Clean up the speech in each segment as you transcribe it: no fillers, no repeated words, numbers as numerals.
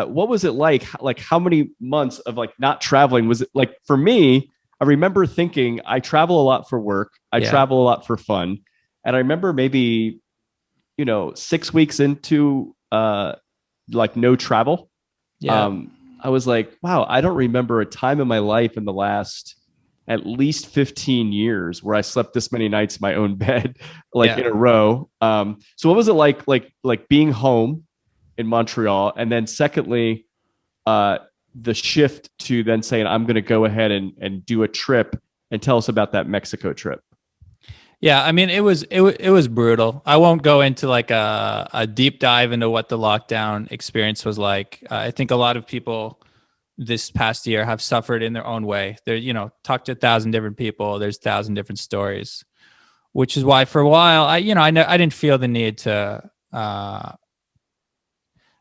what was it like? Like how many months of like not traveling was it like for me? I remember thinking I travel a lot for work. I Yeah. travel a lot for fun. And I remember maybe, 6 weeks into like no travel. Yeah. Um, I was like, wow, I don't remember a time in my life in the last at least 15 years where I slept this many nights in my own bed, like Yeah. in a row. So what was it like being home in Montreal? And then secondly, uh, the shift to then saying, I'm going to go ahead and do a trip and tell us about that Mexico trip. Yeah, I mean it was brutal. I won't go into like a deep dive into what the lockdown experience was like. I think a lot of people this past year have suffered in their own way. They're, talked to 1,000 different people. There's 1,000 different stories, which is why for a while I didn't feel the need to I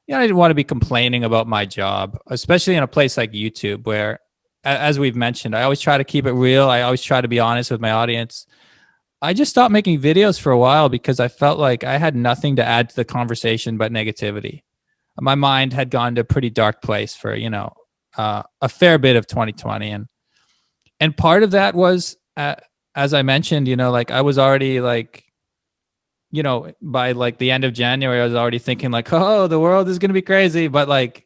didn't want to be complaining about my job, especially in a place like YouTube where as we've mentioned, I always try to keep it real. I always try to be honest with my audience. I just stopped making videos for a while because I felt like I had nothing to add to the conversation but negativity. My mind had gone to a pretty dark place for, a fair bit of 2020. And part of that was, as I mentioned, like I was already like, by like the end of January, I was already thinking like, oh, the world is going to be crazy. But like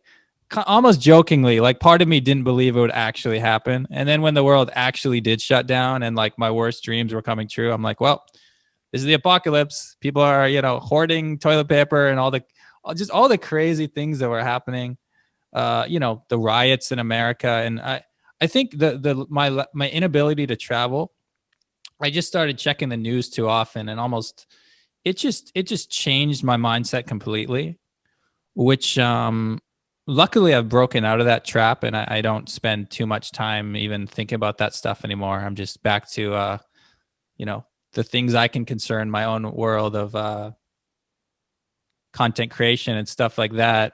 almost jokingly, like part of me didn't believe it would actually happen. And then when the world actually did shut down and like my worst dreams were coming true, I'm like, well, this is the apocalypse. People are, hoarding toilet paper and just all the crazy things that were happening. The riots in America. And I think my inability to travel, I just started checking the news too often and almost, it just changed my mindset completely, which, luckily I've broken out of that trap and I don't spend too much time even thinking about that stuff anymore. I'm just back to the things I can concern my own world of content creation and stuff like that.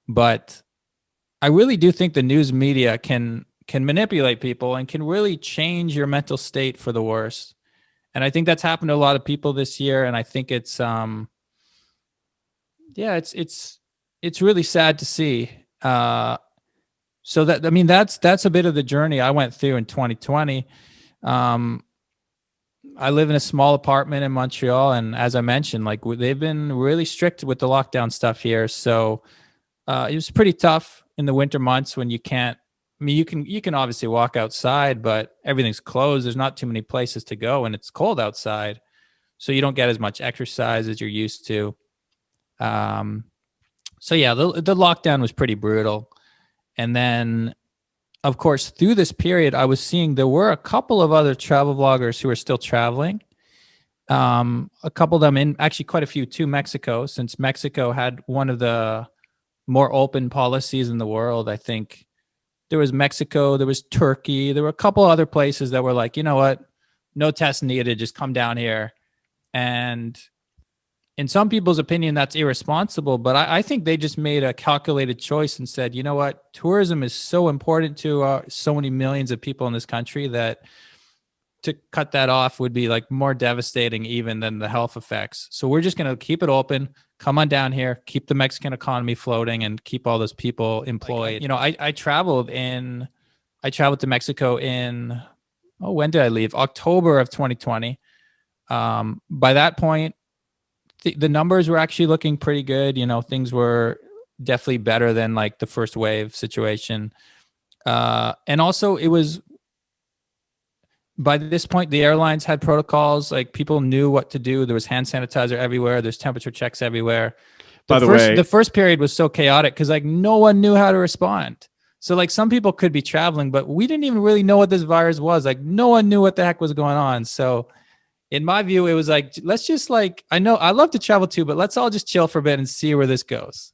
But I really do think the news media can manipulate people and can really change your mental state for the worse. And I think that's happened to a lot of people this year. And I think it's yeah, it's really sad to see. So that I mean that's a bit of the journey I went through in 2020. Um, I live in a small apartment in Montreal, and as I mentioned, like they've been really strict with the lockdown stuff here. So it was pretty tough in the winter months when you can't. I mean, you can obviously walk outside, but everything's closed. There's not too many places to go, and it's cold outside, so you don't get as much exercise as you're used to. Um, so yeah, the lockdown was pretty brutal. And then, of course, through this period, I was seeing there were a couple of other travel vloggers who are still traveling. A couple of them in actually quite a few to Mexico, since Mexico had one of the more open policies in the world. I think there was Mexico, there was Turkey, there were a couple other places that were like, you know what, no test needed, just come down here. And in some people's opinion, that's irresponsible, but I think they just made a calculated choice and said, you know what, tourism is so important to so many millions of people in this country that to cut that off would be like more devastating even than the health effects. So we're just going to keep it open. Come on down here, keep the Mexican economy floating, and keep all those people employed. I traveled to Mexico in, when did I leave? October of 2020. By that point, the numbers were actually looking pretty good. Things were definitely better than like the first wave situation. And also it was, by this point, the airlines had protocols, like people knew what to do. There was hand sanitizer everywhere. There's temperature checks everywhere. By the way, The first period was so chaotic because like no one knew how to respond. So like some people could be traveling, but we didn't even really know what this virus was. Like no one knew what the heck was going on. So in my view, it was like, let's just like, I know I love to travel too, but let's all just chill for a bit and see where this goes,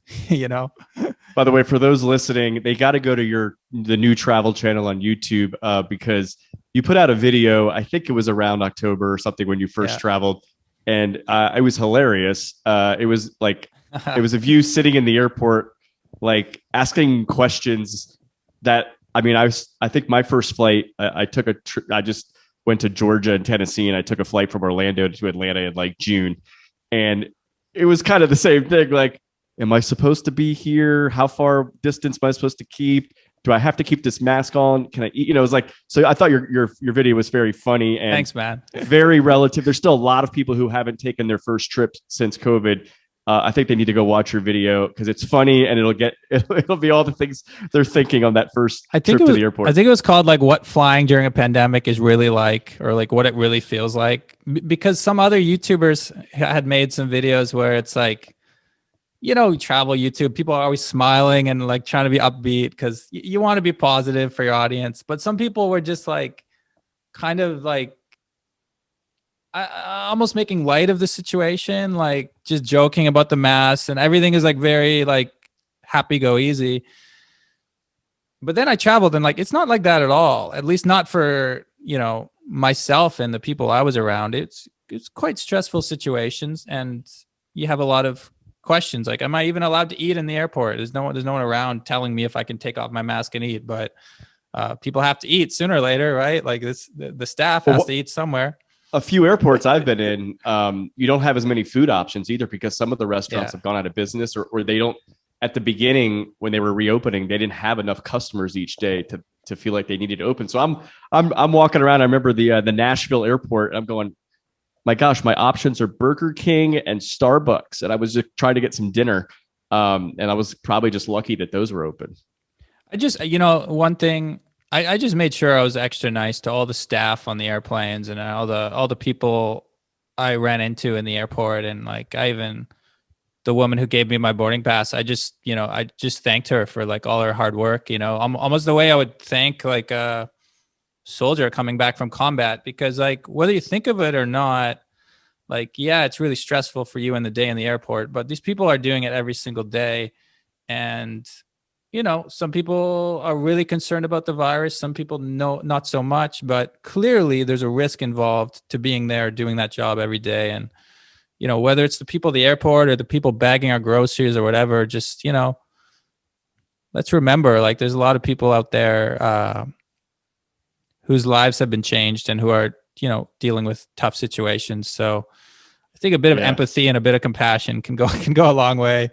by the way, for those listening, they got to go to the new travel channel on YouTube because you put out a video. I think it was around October or something when you first traveled, and it was hilarious. It was like it was of you sitting in the airport, like asking questions. That I mean, I think my first flight, I took I just went to Georgia and Tennessee, and I took a flight from Orlando to Atlanta in like June, and it was kind of the same thing. Like am I supposed to be here? How far distance am I supposed to keep? Do I have to keep this mask on? Can I eat? You know, it's like, so I thought your video was very funny and Thanks, man. very relative. There's still a lot of people who haven't taken their first trip since COVID. I think they need to go watch your video because it's funny and it'll be all the things they're thinking on that first trip to the airport. I think it was called like what flying during a pandemic is really like, or like what it really feels like. Because some other YouTubers had made some videos where it's like, you know, travel YouTube, people are always smiling and like trying to be upbeat because you want to be positive for your audience. But some people were just like, kind of like, almost making light of the situation, like just joking about the mask and everything is like very like happy go easy. But then I traveled and like it's not like that at all. At least not for, you know, myself and the people I was around. It's quite stressful situations and you have a lot of questions like, am I even allowed to eat in the airport? There's no one around telling me if I can take off my mask and eat, but people have to eat sooner or later, right? Like the staff has to eat somewhere. A few airports I've been in, you don't have as many food options either because some of the restaurants have gone out of business or they don't, at the beginning when they were reopening, they didn't have enough customers each day to feel like they needed to open. So I'm walking around. I remember the Nashville airport and I'm going, my gosh, my options are Burger King and Starbucks. And I was just trying to get some dinner. And I was probably just lucky that those were open. I just, you know, one thing, I just made sure I was extra nice to all the staff on the airplanes and all the people I ran into in the airport. And like, the woman who gave me my boarding pass, I just thanked her for like all her hard work, you know, almost the way I would thank like a soldier coming back from combat, because like, whether you think of it or not, like, yeah, it's really stressful for you in the day in the airport, but these people are doing it every single day. And you know, some people are really concerned about the virus. Some people not so much, but clearly there's a risk involved to being there, doing that job every day. And, you know, whether it's the people at the airport or the people bagging our groceries or whatever, just, you know, let's remember, like, there's a lot of people out there whose lives have been changed and who are, you know, dealing with tough situations. So I think a bit of empathy and a bit of compassion can go a long way.